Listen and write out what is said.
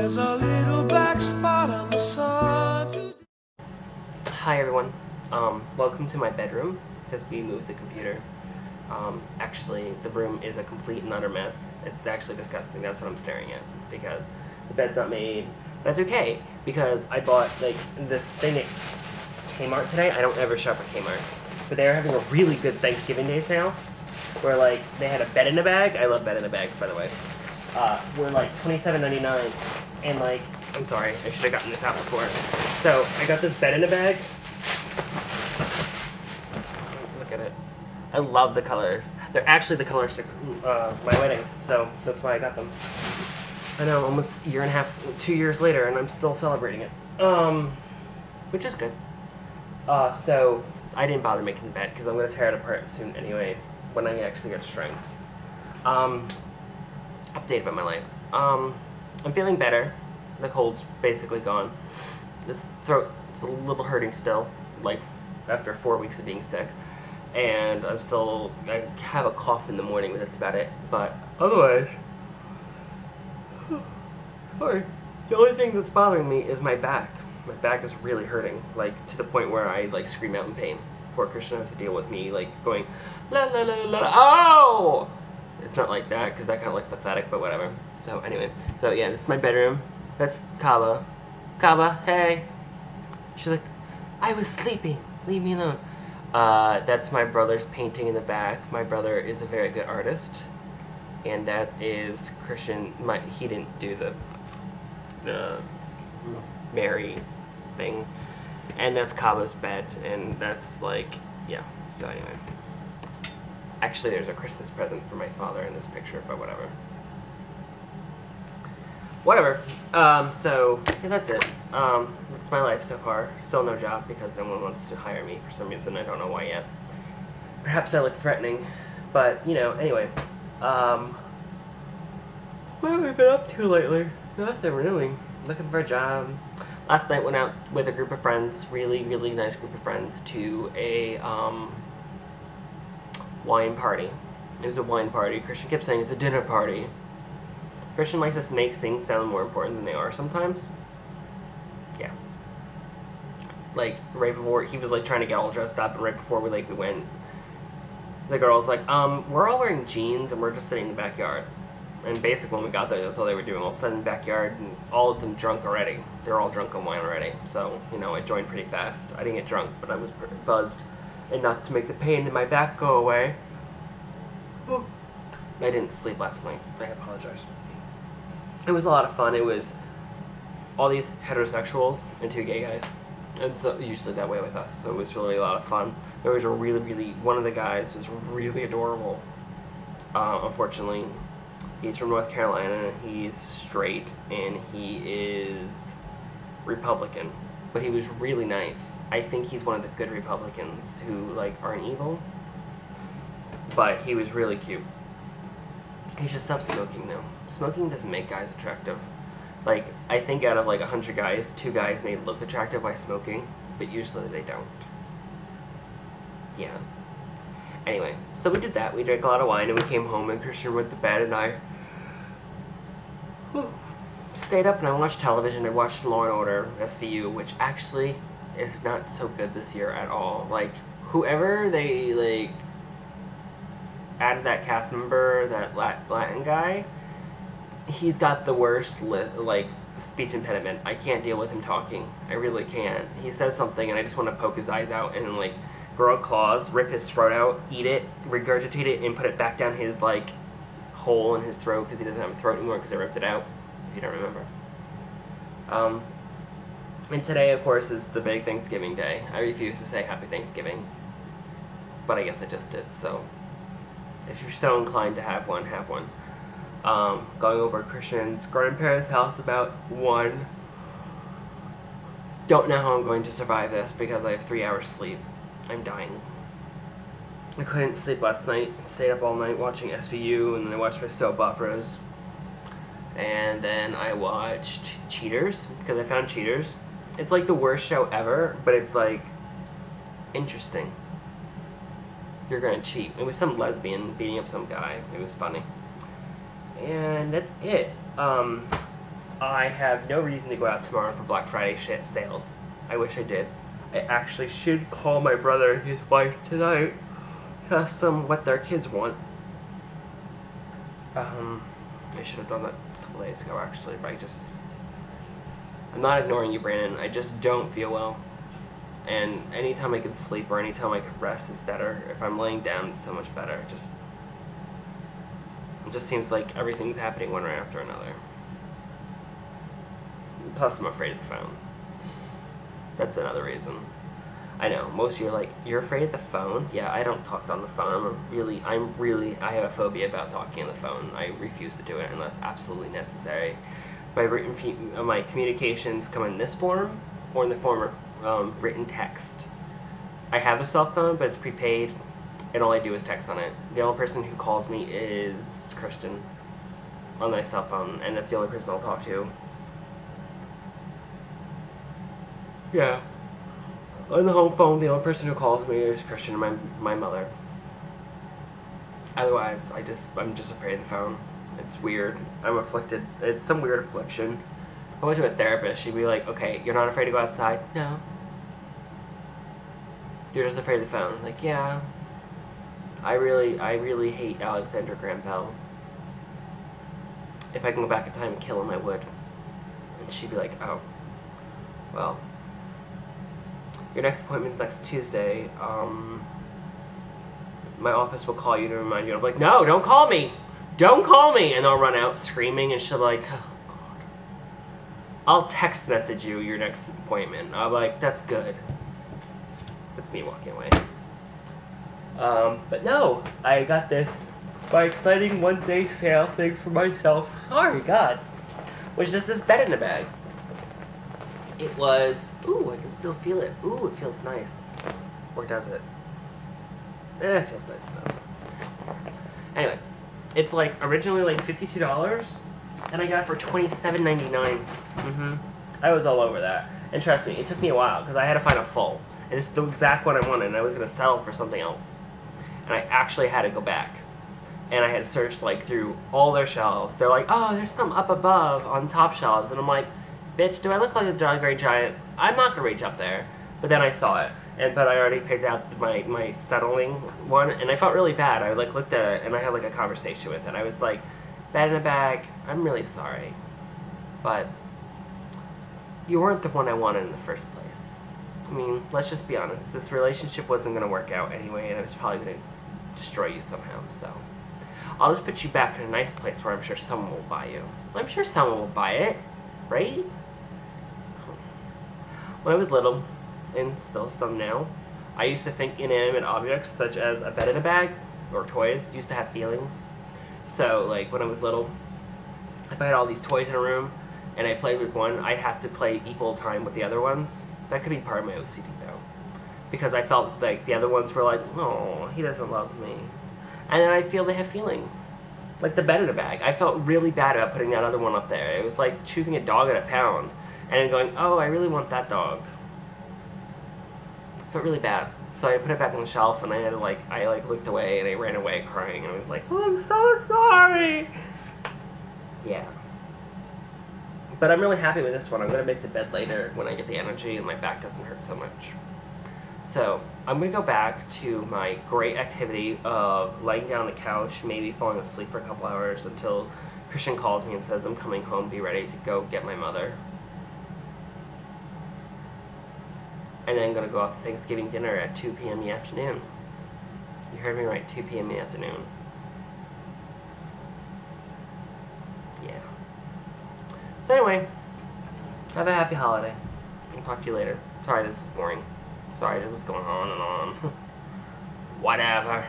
There's a little black spot on the sun. Hi everyone, welcome to my bedroom, because we moved the computer. Actually, the room is a complete and utter mess. It's actually disgusting, that's what I'm staring at, because the bed's not made. That's okay, because I bought, like, this thing at Kmart today. I don't ever shop at Kmart. But they're having a really good Thanksgiving Day sale, where, like, they had a bed in a bag. I love bed in a bags, by the way. Were, like, $27.99, and, like, I'm sorry, I should have gotten this out before. So, I got this bed in a bag. Look at it. I love the colors. They're actually the colors to my wedding, so that's why I got them. I know, almost a year and a half, 2 years later, and I'm still celebrating it. Which is good. So, I didn't bother making the bed, because I'm going to tear it apart soon anyway, when I actually get strength. Update about my life. I'm feeling better. The cold's basically gone. This throat is a little hurting still, like after 4 weeks of being sick. And I have a cough in the morning, but that's about it. But otherwise, sorry. The only thing that's bothering me is my back. My back is really hurting, like to the point where I like scream out in pain. Poor Christian has to deal with me like going, la la la la, oh! It's not like that, because that kind of like pathetic, but whatever. So anyway, so yeah, this is my bedroom. That's Kaba. Kaba, hey. She's like, I was sleeping. Leave me alone. That's my brother's painting in the back. My brother is a very good artist. And that is Christian. He didn't do the Mary thing. And that's Kaba's bed. And that's like, yeah. So anyway. Actually, there's a Christmas present for my father in this picture, but whatever. Whatever. So, yeah, that's it. That's my life so far. Still no job because no one wants to hire me for some reason. I don't know why yet. Perhaps I look threatening. But, you know, anyway. What have I been up to lately? Nothing really. Looking for a job. Last night went out with a group of friends, really, really nice group of friends, to a, wine party. It was a wine party. Christian kept saying it's a dinner party. Christian likes to make things sound more important than they are sometimes. Yeah. Like, right before, he was like trying to get all dressed up, and right before we went, the girl's like, we're all wearing jeans and we're just sitting in the backyard. And basically when we got there, that's all they were doing, all sitting in the backyard, and all of them drunk already. They're all drunk on wine already. So, you know, I joined pretty fast. I didn't get drunk, but I was buzzed. And not to make the pain in my back go away. I didn't sleep last night. I apologize. It was a lot of fun. It was all these heterosexuals and 2 gay guys. And so usually that way with us. So it was really a lot of fun. There was a really, one of the guys was really adorable. Unfortunately, he's from North Carolina. He's straight and he is Republican. But he was really nice. I think he's one of the good Republicans who, like, aren't evil. But he was really cute. He should stop smoking, though. Smoking doesn't make guys attractive. Like, I think out of, like, 100 guys, 2 guys may look attractive by smoking, but usually they don't. Yeah. Anyway, so we did that. We drank a lot of wine, and we came home, and Christian went to bed, and I stayed up and I watched television. I watched Law & Order, SVU, which actually is not so good this year at all. Like, whoever they, like, added that cast member, that Latin guy, he's got the worst, like, speech impediment. I can't deal with him talking. I really can't. He says something and I just want to poke his eyes out and, like, grow claws, rip his throat out, eat it, regurgitate it, and put it back down his, like, hole in his throat because he doesn't have a throat anymore because I ripped it out. If you don't remember. And today, of course, is the big Thanksgiving Day. I refuse to say Happy Thanksgiving, but I guess I just did, so if you're so inclined to have one, have one. Going over Christian's grandparents' house about 1. Don't know how I'm going to survive this because I have 3 hours sleep. I'm dying. I couldn't sleep last night. Stayed up all night watching SVU, and then I watched my soap operas. And then I watched Cheaters, because I found Cheaters. It's like the worst show ever, but it's like interesting. You're gonna cheat. It was some lesbian beating up some guy. It was funny. And that's it. I have no reason to go out tomorrow for Black Friday shit sales. I wish I did. I actually should call my brother and his wife tonight to ask them what their kids want. I should have done that a couple days ago, actually, but I'm not ignoring you, Brandon. I just don't feel well. And anytime I can sleep or anytime I can rest is better. If I'm laying down, it's so much better. It just seems like everything's happening one right after another. Plus, I'm afraid of the phone. That's another reason. I know, most of you are like, you're afraid of the phone? Yeah, I don't talk on the phone. I have a phobia about talking on the phone. I refuse to do it unless absolutely necessary. My communications come in this form or in the form of written text. I have a cell phone, but it's prepaid, and all I do is text on it. The only person who calls me is Christian on my cell phone, and that's the only person I'll talk to. Yeah. On the home phone, the only person who calls me is Christian and my mother. Otherwise, I'm just afraid of the phone. It's weird. I'm afflicted. It's some weird affliction. If I went to a therapist, she'd be like, okay, you're not afraid to go outside? No. You're just afraid of the phone. Like, yeah. I really hate Alexander Graham Bell. If I can go back in time and kill him, I would. And she'd be like, oh, well, your next appointment's next Tuesday. My office will call you to remind you. I'm like, no, don't call me! Don't call me! And I'll run out screaming, and she'll be like, oh, God. I'll text message you your next appointment. I'm like, that's good. That's me walking away. But no, I got this by exciting one-day sale thing for myself. Sorry, God. Was just this bed in a bag. It was, ooh, I can still feel it. Ooh, it feels nice. Or does it? It feels nice enough. Anyway, it's like originally like $52, and I got it for $27.99. I was all over that. And trust me, it took me a while, because I had to find a full. And it's the exact one I wanted, and I was going to settle for something else. And I actually had to go back. And I had to search like through all their shelves. They're like, oh, there's some up above on top shelves. And I'm like, bitch, do I look like a Jolly Giant? I'm not going to reach up there. But then I saw it. But I already picked out my settling one. And I felt really bad. I like looked at it, and I had like a conversation with it. I was like, bed in a bag, I'm really sorry. But you weren't the one I wanted in the first place. I mean, let's just be honest. This relationship wasn't going to work out anyway, and it was probably going to destroy you somehow. So I'll just put you back in a nice place where I'm sure someone will buy you. I'm sure someone will buy it, right? When I was little, and still some now, I used to think inanimate objects such as a bed in a bag or toys used to have feelings. So like when I was little, if I had all these toys in a room and I played with one, I'd have to play equal time with the other ones. That could be part of my OCD though, because I felt like the other ones were like, oh, he doesn't love me. And then I feel they have feelings. Like the bed in a bag. I felt really bad about putting that other one up there. It was like choosing a dog at a pound and then going, oh, I really want that dog. I felt really bad. So I put it back on the shelf, and I had to I looked away, and I ran away crying, and I was like, oh, I'm so sorry. Yeah. But I'm really happy with this one. I'm going to make the bed later when I get the energy and my back doesn't hurt so much. So I'm going to go back to my great activity of laying down on the couch, maybe falling asleep for a couple hours until Christian calls me and says, I'm coming home, be ready to go get my mother. And then I'm going to go out to Thanksgiving dinner at 2 p.m. in the afternoon. You heard me right, 2 p.m. in the afternoon. Yeah. So anyway, have a happy holiday. I'll talk to you later. Sorry this is boring. Sorry this was going on and on. Whatever.